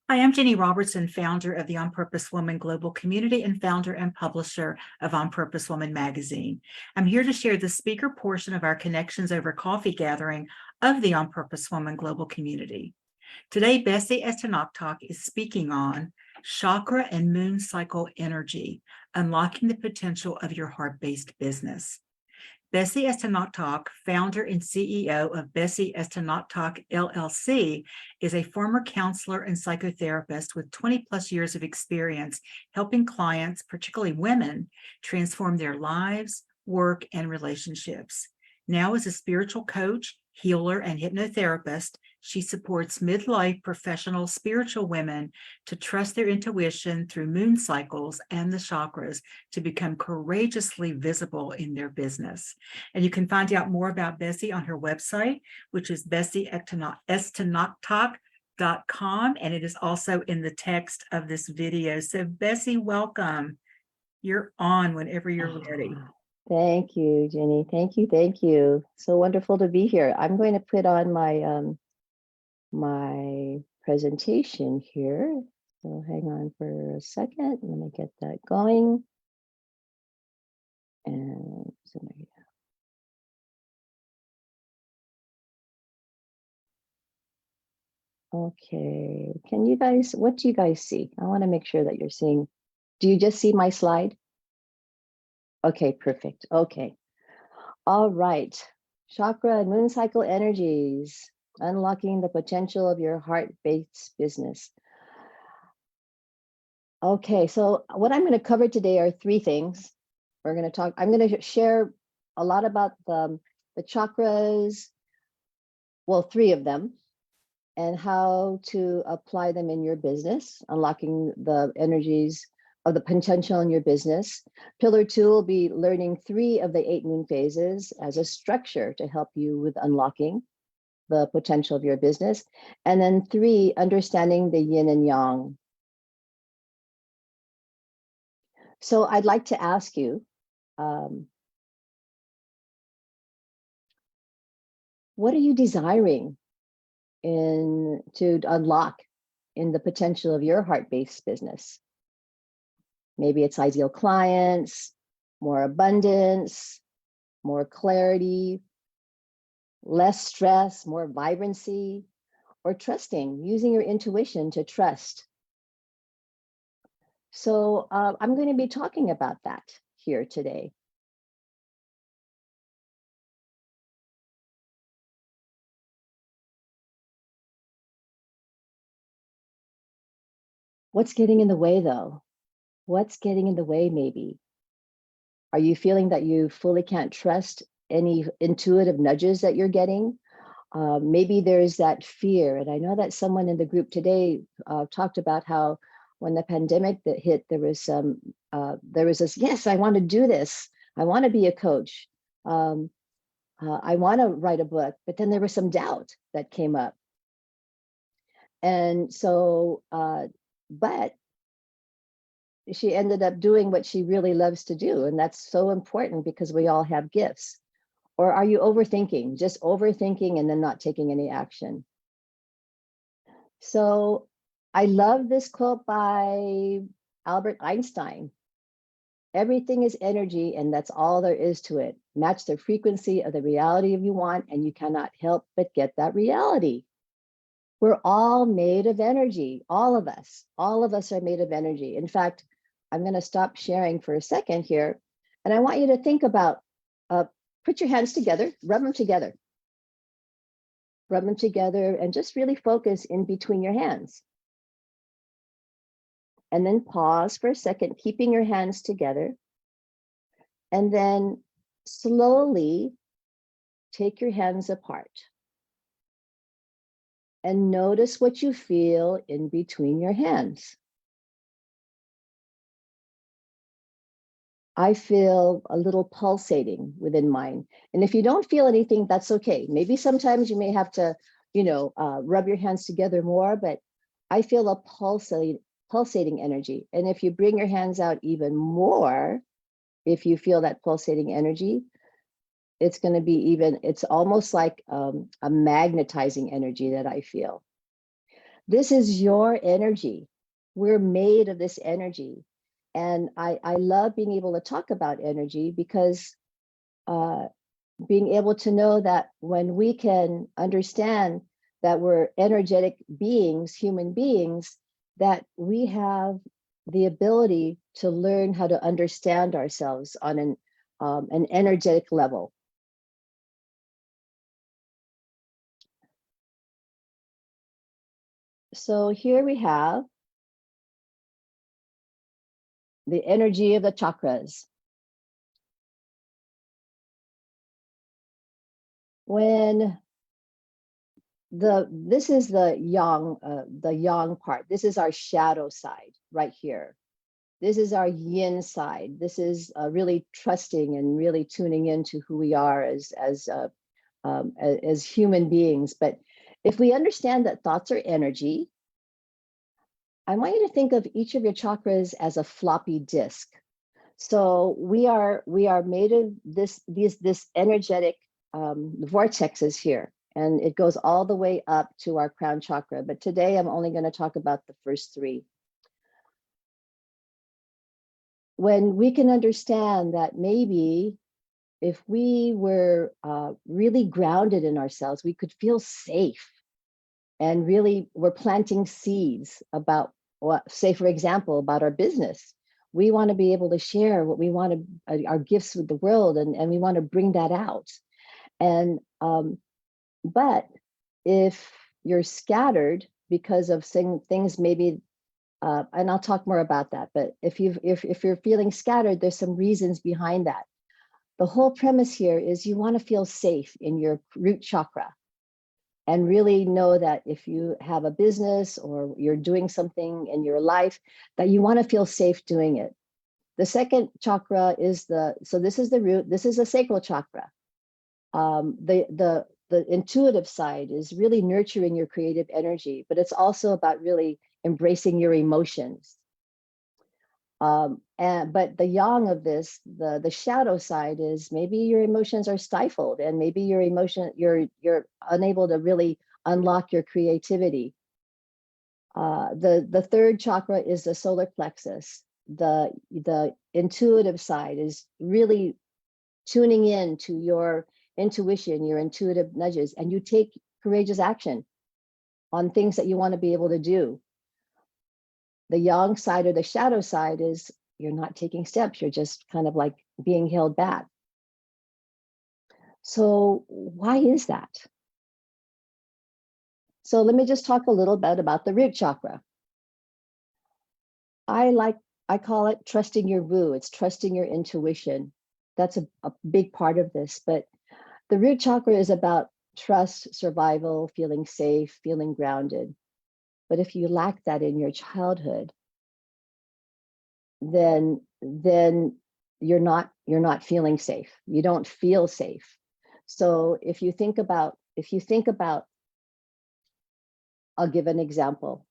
Hi, I'm Jenny Robertson, founder of the On Purpose Woman Global Community and founder and publisher of On Purpose Woman magazine. I'm here to share the speaker portion of our Connections Over Coffee gathering of the On Purpose Woman Global Community. Today, Bessie Estonactoc is speaking on chakra and moon cycle energy, unlocking the potential of your heart-based business. Bessie Estonactoc, founder and CEO of Bessie Estonactoc LLC, is a former counselor and psychotherapist with 20 plus years of experience helping clients, particularly women, transform their lives, work, and relationships. Now, as a spiritual coach, healer, and hypnotherapist, she supports midlife professional spiritual women to trust their intuition through moon cycles and the chakras to become courageously visible in their business. And you can find out more about Bessie on her website, which is bessieestonactoc.com, and it is also in the text of this video. So Bessie, welcome. You're on whenever you're ready. Thank you, Jenny. Thank you. Thank you. So wonderful to be here. I'm going to put on my my presentation here. So hang on for a second. Let me get that going. And so there you go. Okay. Can you guys, what do you guys see? I want to make sure that you're seeing. Do you just see my slide? Okay, perfect. Okay. All right. Chakra and moon cycle energies, unlocking the potential of your heart-based business. Okay, so what I'm going to cover today are three things. I'm going to share a lot about the chakras, well, three of them, and how to apply them in your business, unlocking the energies of the potential in your business. Pillar 2 will be learning 3 of the 8 moon phases as a structure to help you with unlocking the potential of your business. And then 3, understanding the yin and yang. So I'd like to ask you, what are you desiring to unlock in the potential of your heart-based business? Maybe it's ideal clients, more abundance, more clarity, less stress, more vibrancy, or trusting, using your intuition to trust. So I'm going to be talking about that here today. What's getting in the way though? What's getting in the way maybe? Are you feeling that you fully can't trust any intuitive nudges that you're getting? Maybe there's that fear. And I know that someone in the group today talked about how when the pandemic that hit, there was this, yes, I want to do this. I want to be a coach. I want to write a book, but then there was some doubt that came up. And so, but she ended up doing what she really loves to do. And that's so important because we all have gifts. Or are you overthinking, just overthinking and then not taking any action? So I love this quote by Albert Einstein. Everything is energy, and that's all there is to it. Match the frequency of the reality you want, and you cannot help but get that reality. We're all made of energy, all of us. All of us are made of energy. In fact, I'm going to stop sharing for a second here, and I want you to think about, put your hands together, rub them together. Rub them together and just really focus in between your hands. And then pause for a second, keeping your hands together. And then slowly take your hands apart. And notice what you feel in between your hands. I feel a little pulsating within mine. And if you don't feel anything, that's okay. Maybe sometimes you may have to, rub your hands together more, but I feel a pulsating energy. And if you bring your hands out even more, if you feel that pulsating energy, it's going to be it's almost like a magnetizing energy that I feel. This is your energy. We're made of this energy. And I love being able to talk about energy because being able to know that when we can understand that we're energetic beings, human beings, that we have the ability to learn how to understand ourselves on an energetic level. So here we have the energy of the chakras. When this is the yang part. This is our shadow side right here. This is our yin side. This is really trusting and really tuning into who we are as human beings. But if we understand that thoughts are energy, I want you to think of each of your chakras as a floppy disk. So we are made of this energetic vortexes here, and it goes all the way up to our crown chakra. But today I'm only going to talk about the first three. When we can understand that maybe if we were really grounded in ourselves, we could feel safe, and really we're planting seeds about what, say for example, about our business. We want to be able to share what we want to, our gifts with the world, and we want to bring that out. And but if you're scattered because of things maybe, and I'll talk more about that, but if you're feeling scattered, there's some reasons behind that. The whole premise here is you want to feel safe in your root chakra, and really know that if you have a business or you're doing something in your life, that you want to feel safe doing it. The second chakra is so this is the root, this is a sacral chakra. The intuitive side is really nurturing your creative energy, but it's also about really embracing your emotions. But the yang of this, the shadow side, is maybe your emotions are stifled, and maybe you're unable to really unlock your creativity. The third chakra is the solar plexus. The intuitive side is really tuning in to your intuition, your intuitive nudges, and you take courageous action on things that you want to be able to do. The yang side or the shadow side is you're not taking steps. You're just kind of like being held back. So why is that? So let me just talk a little bit about the root chakra. I call it trusting your woo. It's trusting your intuition. That's a big part of this. But the root chakra is about trust, survival, feeling safe, feeling grounded. But if you lack that in your childhood, then you're not feeling safe. You don't feel safe. So if you think about, I'll give an example.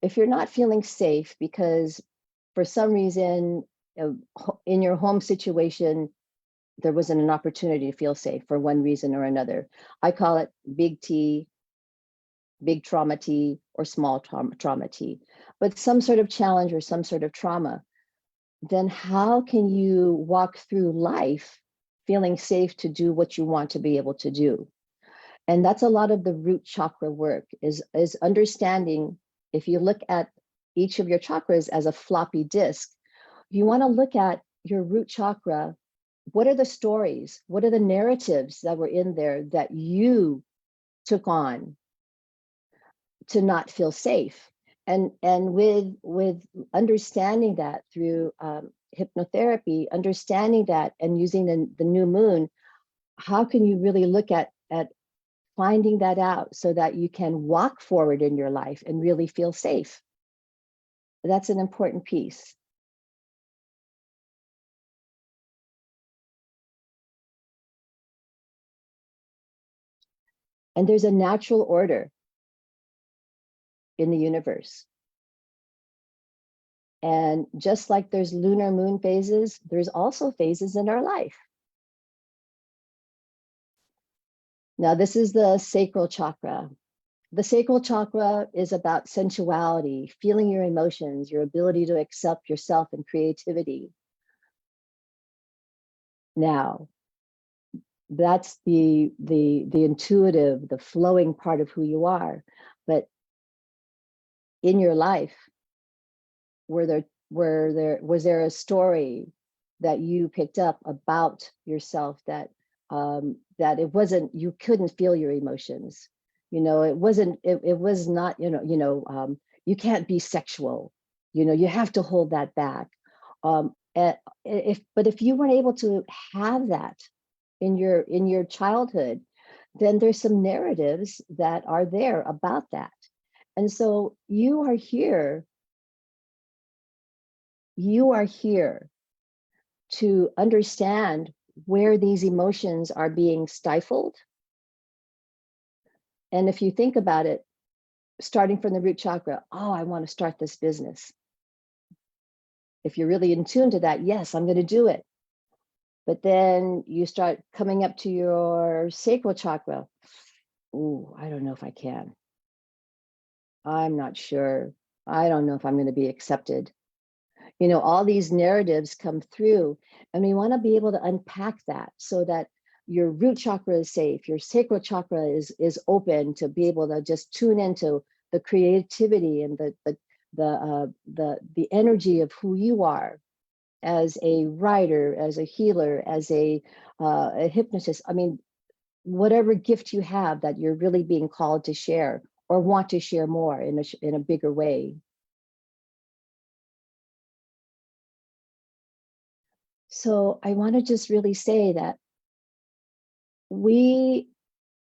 If you're not feeling safe because for some reason in your home situation, there wasn't an opportunity to feel safe for one reason or another. I call it big T, big trauma T, or small trauma T, but some sort of challenge or some sort of trauma. Then how can you walk through life feeling safe to do what you want to be able to do? And that's a lot of the root chakra work, is understanding. If you look at each of your chakras as a floppy disk, you want to look at your root chakra. What are the stories? What are the narratives that were in there that you took on to not feel safe? And with understanding that through hypnotherapy, understanding that and using the new moon, how can you really look at finding that out so that you can walk forward in your life and really feel safe? That's an important piece. And there's a natural order in the universe. And just like there's lunar moon phases, there's also phases in our life. Now, this is the sacral chakra. The sacral chakra is about sensuality, feeling your emotions, your ability to accept yourself and creativity. Now, that's the intuitive, the flowing part of who you are. But in your life, was there a story that you picked up about yourself that that it wasn't, you couldn't feel your emotions? You know, it was not, you can't be sexual, you have to hold that back. If you weren't able to have that in your childhood, then there's some narratives that are there about that. And so you are here to understand where these emotions are being stifled. And if you think about it, starting from the root chakra, oh, I want to start this business. If you're really in tune to that, yes, I'm going to do it. But then you start coming up to your sacral chakra. Ooh, I don't know if I can. I'm not sure. I don't know if I'm going to be accepted. All these narratives come through, and we want to be able to unpack that so that your root chakra is safe, your sacral chakra is open to be able to just tune into the creativity and the energy of who you are as a writer, as a healer, as a hypnotist. I mean, whatever gift you have that you're really being called to share or want to share more in a bigger way. So I want to just really say that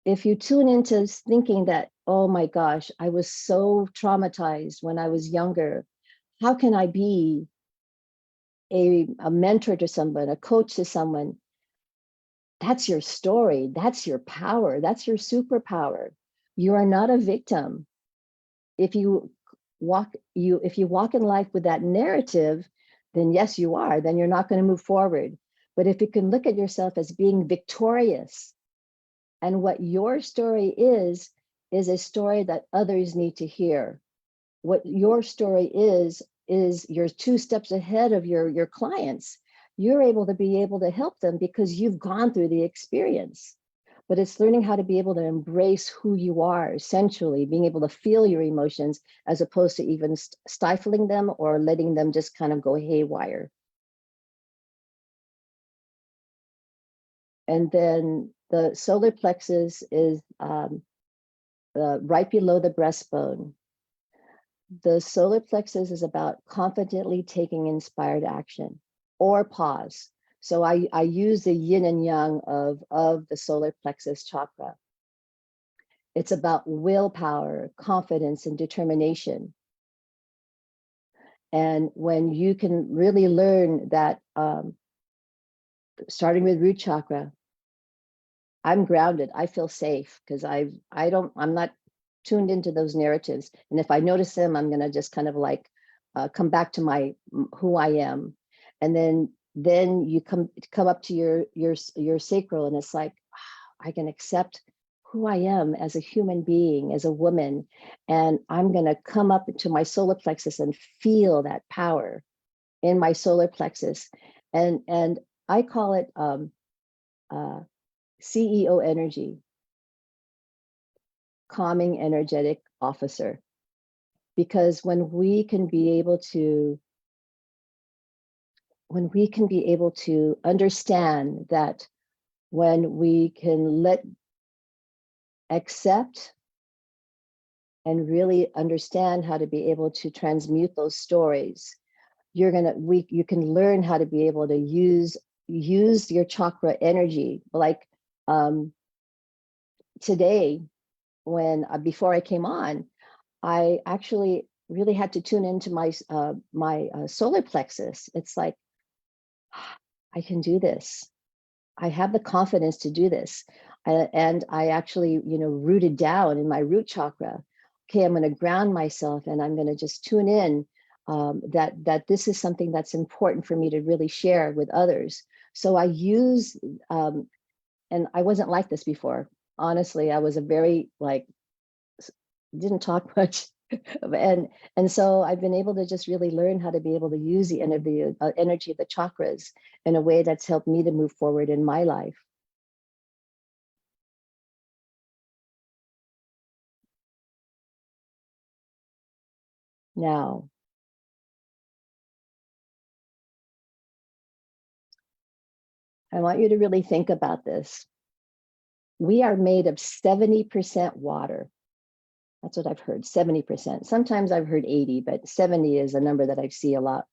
if you tune into thinking that, oh my gosh, I was so traumatized when I was younger, how can I be a mentor to someone, a coach to someone? That's your story. That's your power. That's your superpower. You are not a victim. If you walk in life with that narrative, then yes, you are. Then you're not going to move forward. But if you can look at yourself as being victorious, and what your story is a story that others need to hear. What your story is you're 2 steps ahead of your clients. You're able to help them because you've gone through the experience. But it's learning how to be able to embrace who you are, essentially being able to feel your emotions as opposed to even stifling them or letting them just kind of go haywire. And then the solar plexus is right below the breastbone. The solar plexus is about confidently taking inspired action or pause. So I use the yin and yang of the solar plexus chakra. It's about willpower, confidence, and determination. And when you can really learn that, starting with root chakra, I'm grounded. I feel safe because I'm not tuned into those narratives. And if I notice them, I'm going to just kind of like come back to who I am. And then you come up to your sacral, and it's like, I can accept who I am as a human being, as a woman. And I'm going to come up to my solar plexus and feel that power in my solar plexus. And I call it CEO energy, calming energetic officer. Because when we can be able to understand that, when we can accept and really understand how to be able to transmute those stories, you can learn how to be able to use your chakra energy. Like today, before I came on, I actually really had to tune into my solar plexus. It's like, I can do this. I have the confidence to do this. And I actually, rooted down in my root chakra. Okay, I'm going to ground myself, and I'm going to just tune in that this is something that's important for me to really share with others. So I use, and I wasn't like this before. Honestly, I was a very didn't talk much. And so I've been able to just really learn how to be able to use the energy of the chakras in a way that's helped me to move forward in my life. Now, I want you to really think about this. We are made of 70% water. That's what I've heard, 70%. Sometimes I've heard 80, but 70 is a number that I see a lot.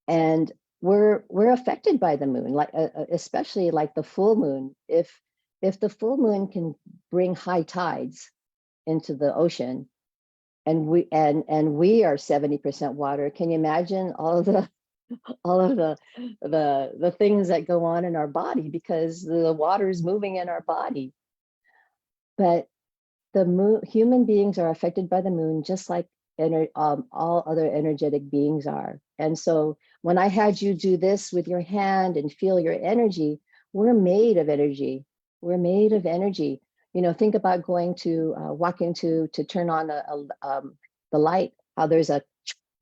And we're affected by the moon, like especially like the full moon. If the full moon can bring high tides into the ocean, and we are 70% water, can you imagine all of the things that go on in our body because the water is moving in our body? But the moon, human beings are affected by the moon just like all other energetic beings are. And so when I had you do this with your hand and feel your energy, we're made of energy. We're made of energy. You know, think about going to walking to turn on the light. How there's a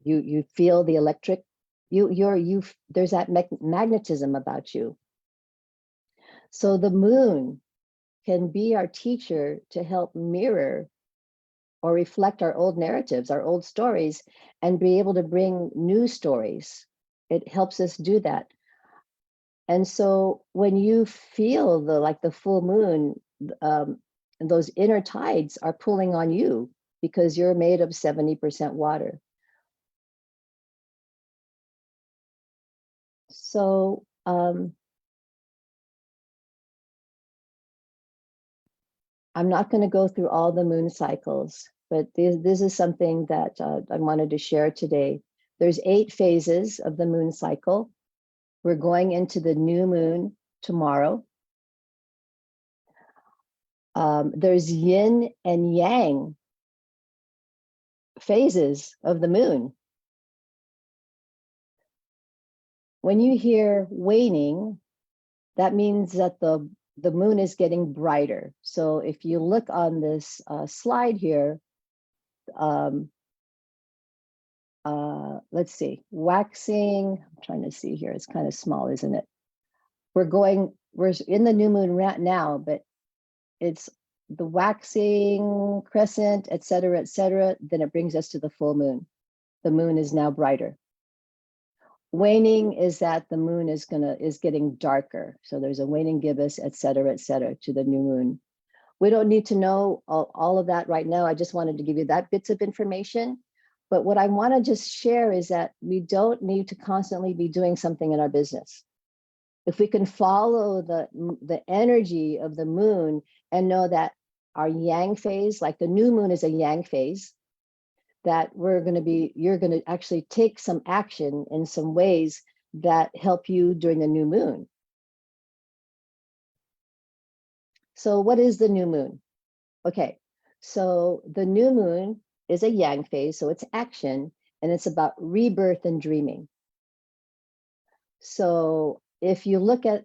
you feel the electric. There's that magnetism about you. So the moon can be our teacher to help mirror or reflect our old narratives, our old stories, and be able to bring new stories. It helps us do that. And so when you feel the full moon, those inner tides are pulling on you because you're made of 70% water. So I'm not going to go through all the moon cycles, but this is something that I wanted to share today. There's 8 phases of the moon cycle. We're going into the new moon tomorrow. There's yin and yang phases of the moon. When you hear waning, that means that the moon is getting brighter. So if you look on this slide here, let's see, waxing, I'm trying to see here, it's kind of small, isn't it? We're in the new moon right now, but it's the waxing, crescent, et cetera, then it brings us to the full moon. The moon is now brighter. Waning is that the moon is getting darker. So there's a waning gibbous, et cetera, to the new moon. We don't need to know all of that right now. I just wanted to give you that bits of information. But what I want to just share is that we don't need to constantly be doing something in our business. If we can follow the energy of the moon and know that our yang phase, like the new moon is a yang phase, that you're going to actually take some action in some ways that help you during the new moon. So what is the new moon? Okay, so the new moon is a yang phase, so it's action, and it's about rebirth and dreaming. So if you look at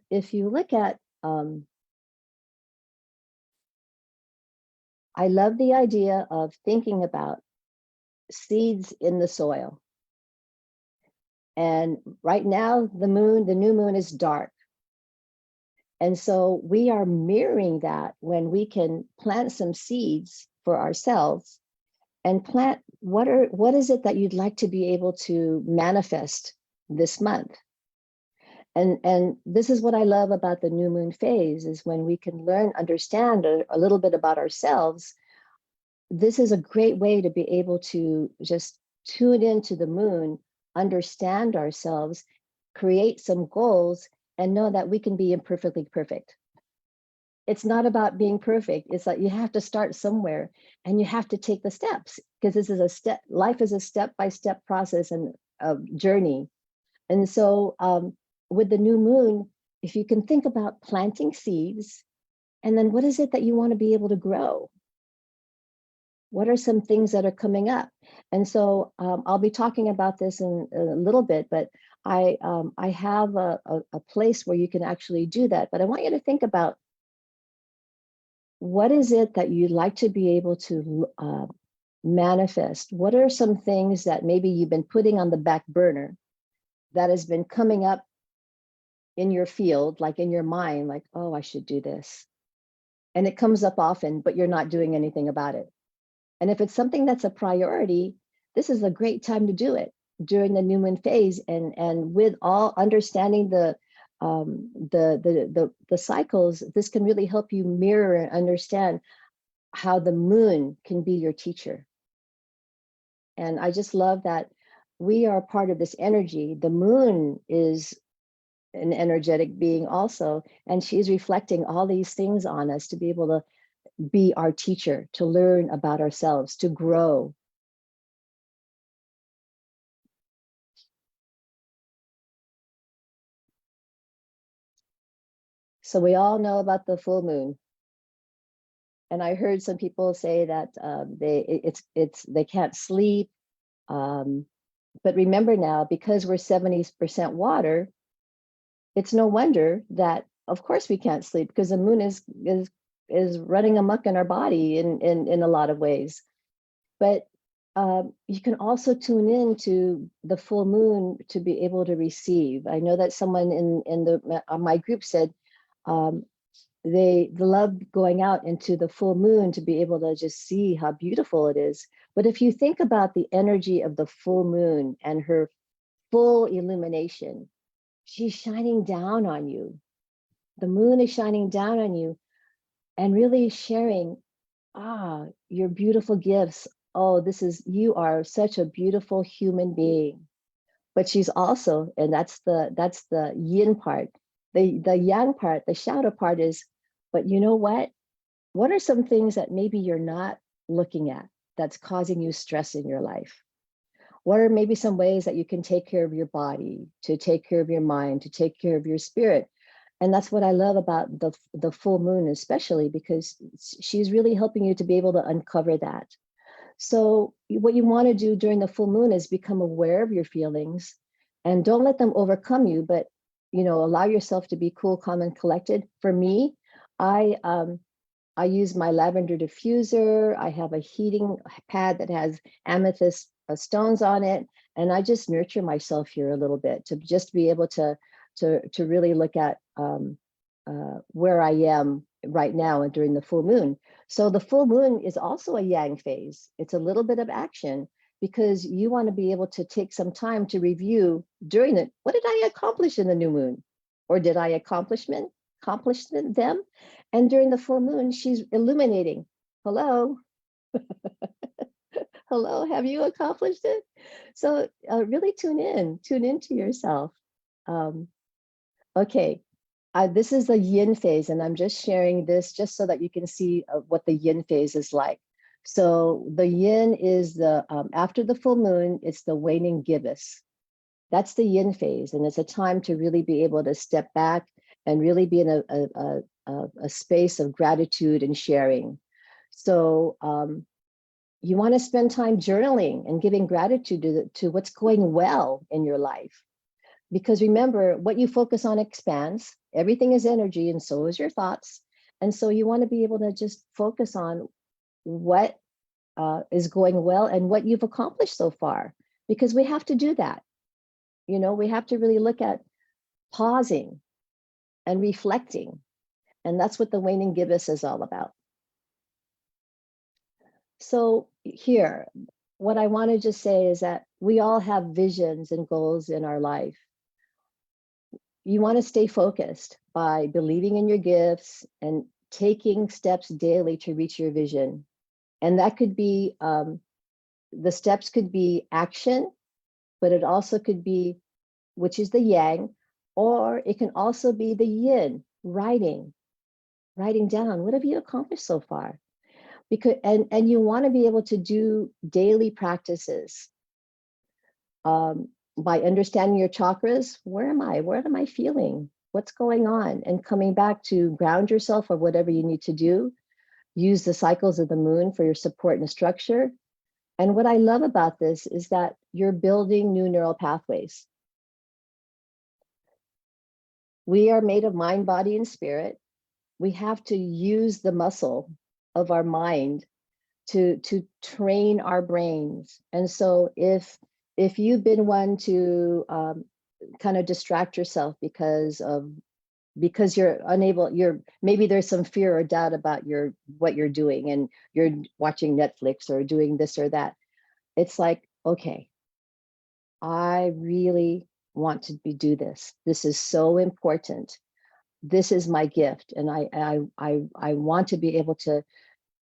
I love the idea of thinking about seeds in the soil. And right now, the new moon is dark. And so we are mirroring that when we can plant some seeds for ourselves and plant what is it that you'd like to be able to manifest this month. And this is what I love about the new moon phase, is when we can understand a little bit about ourselves. This is a great way to be able to just tune into the moon, understand ourselves, create some goals, and know that we can be imperfectly perfect. It's not about being perfect. It's like you have to start somewhere and you have to take the steps, because this is life is a step-by-step process and journey. And so with the new moon, if you can think about planting seeds, and then what is it that you want to be able to grow? What are some things that are coming up? And so I'll be talking about this in a little bit, but I have a place where you can actually do that. But I want you to think about what is it that you'd like to be able to manifest? What are some things that maybe you've been putting on the back burner that has been coming up in your field, like in your mind, like, oh, I should do this. And it comes up often, but you're not doing anything about it. And if it's something that's a priority, this is a great time to do it during the new moon phase. And with all understanding the cycles, this can really help you mirror and understand how the moon can be your teacher. And I just love that we are part of this energy. The moon is an energetic being also, and she's reflecting all these things on us to be able to be our teacher, to learn about ourselves, to grow. So we all know about the full moon. And I heard some people say that they can't sleep. But remember now, because we're 70% water, it's no wonder that, of course, we can't sleep, because the moon is running amok in our body in a lot of ways. But you can also tune in to the full moon to be able to receive. I know that someone in my group said they love going out into the full moon to be able to just see how beautiful it is. But if you think about the energy of the full moon and her full illumination, she's shining down on you. The moon is shining down on you and really sharing, your beautiful gifts. Oh, you are such a beautiful human being. But she's also, and that's the yin part. The yang part, the shadow part is, but you know what? What are some things that maybe you're not looking at that's causing you stress in your life? What are maybe some ways that you can take care of your body, to take care of your mind, to take care of your spirit? And that's what I love about the full moon, especially because she's really helping you to be able to uncover that. So what you want to do during the full moon is become aware of your feelings and don't let them overcome you, but allow yourself to be cool, calm, and collected. For me, I use my lavender diffuser. I have a heating pad that has amethyst stones on it, and I just nurture myself here a little bit to just be able to really look at where I am right now and during the full moon. So the full moon is also a yang phase. It's a little bit of action because you want to be able to take some time to review during it. What did I accomplish in the new moon? Or did I accomplish them? And during the full moon, she's illuminating. Hello. Hello, have you accomplished it? So really tune into yourself. Okay, this is the yin phase, and I'm just sharing this just so that you can see what the yin phase is like. So the yin is the, after the full moon, it's the waning gibbous. That's the yin phase, and it's a time to really be able to step back and really be in a space of gratitude and sharing. So you want to spend time journaling and giving gratitude to what's going well in your life. Because remember, what you focus on expands. Everything is energy, and so is your thoughts. And so you want to be able to just focus on what is going well and what you've accomplished so far, because we have to do that. We have to really look at pausing and reflecting. And that's what the waning gibbous is all about. So here, what I want to just say is that we all have visions and goals in our life. You want to stay focused by believing in your gifts and taking steps daily to reach your vision. And that could be, the steps could be action, but it also could be, which is the yang, or it can also be the yin, writing down, what have you accomplished so far? Because, and you want to be able to do daily practices. By understanding your chakras, where am I? What am I feeling? What's going on? And coming back to ground yourself or whatever you need to do. Use the cycles of the moon for your support and structure. And what I love about this is that you're building new neural pathways. We are made of mind, body, and spirit. we have to use the muscle of our mind to train our brains. And so if you've been one to kind of distract yourself because you're unable, maybe there's some fear or doubt about what you're doing, and you're watching Netflix or doing this or that. It's like, okay, I really want to do this. This is so important. This is my gift, and I want to be able to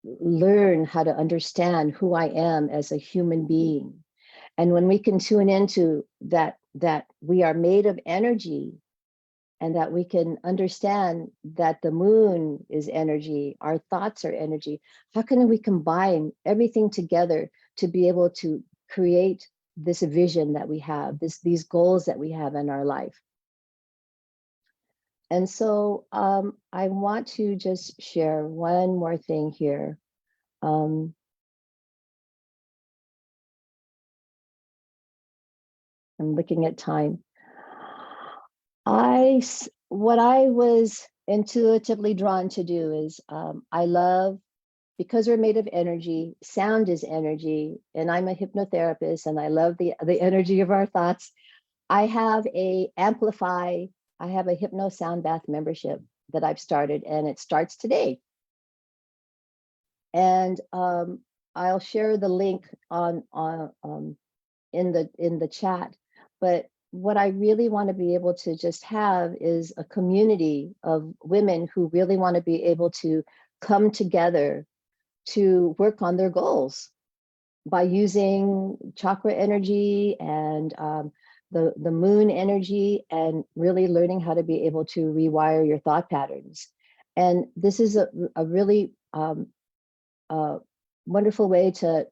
learn how to understand who I am as a human being. And when we can tune into that we are made of energy, and that we can understand that the moon is energy, our thoughts are energy, how can we combine everything together to be able to create this vision that we have, these goals that we have in our life? And so I want to just share one more thing here. I'm looking at time. What I was intuitively drawn to do is I love, because we're made of energy, sound is energy, and I'm a hypnotherapist, and I love the energy of our thoughts. I have a hypno sound bath membership that I've started, and it starts today. And I'll share the link in the chat. But what I really want to be able to just have is a community of women who really want to be able to come together to work on their goals by using chakra energy and the moon energy, and really learning how to be able to rewire your thought patterns. And this is a really wonderful way to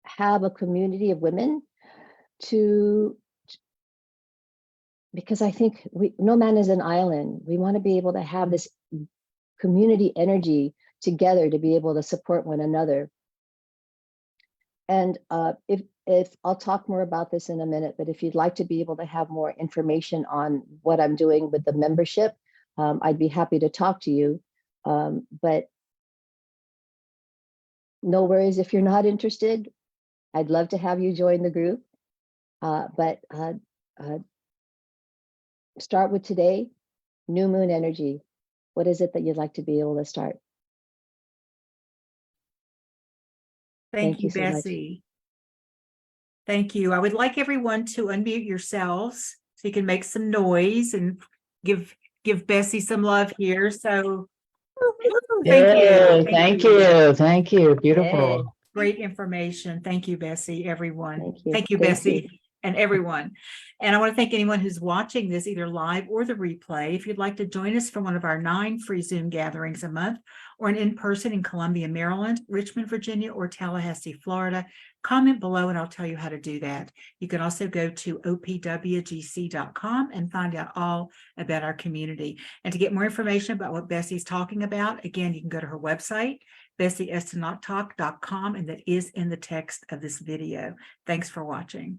have a community of women because I think no man is an island. We want to be able to have this community energy together to be able to support one another. And if I'll talk more about this in a minute, but if you'd like to be able to have more information on what I'm doing with the membership, I'd be happy to talk to you. But no worries if you're not interested. I'd love to have you join the group. But start with today, new moon energy. What is it that you'd like to be able to start? Thank you, so much. Bessie. Thank you. I would like everyone to unmute yourselves so you can make some noise and give Bessie some love here. So thank you. Thank you. Beautiful. Hey, Great information. Thank you, Bessie, everyone. thank you. Thank you, Thank Bessie, you. and everyone. And I want to thank anyone who's watching this either live or the replay. If you'd like to join us for one of our 9 free Zoom gatherings a month, or an in-person in Columbia, Maryland, Richmond, Virginia, or Tallahassee, Florida, comment below and I'll tell you how to do that. You can also go to opwgc.com and find out all about our community. And to get more information about what Bessie's talking about, again, you can go to her website, Bessie Estonactoc.com, and that is in the text of this video. Thanks for watching.